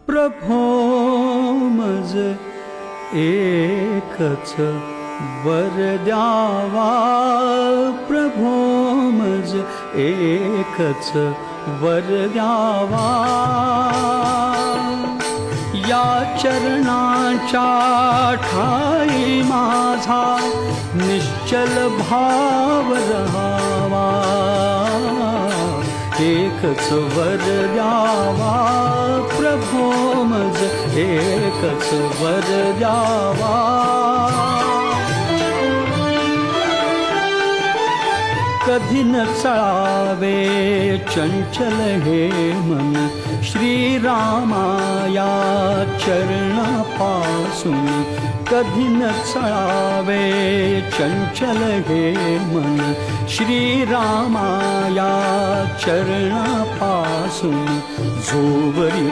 प्रभो मज एकच वर द्यावा, प्रभो मज एकच वर द्यावा। या चरणाच्या ठाई माझा निश्चल भाव रहावा, एकच वर द्यावा, प्रभो मज एकच वर द्यावा। कधी न चळावे चंचल हे मन, श्रीरामाया चरणापासून। कधी न चळावे चंचल हे मन, श्रीरामाया चरणापासून। जोवरी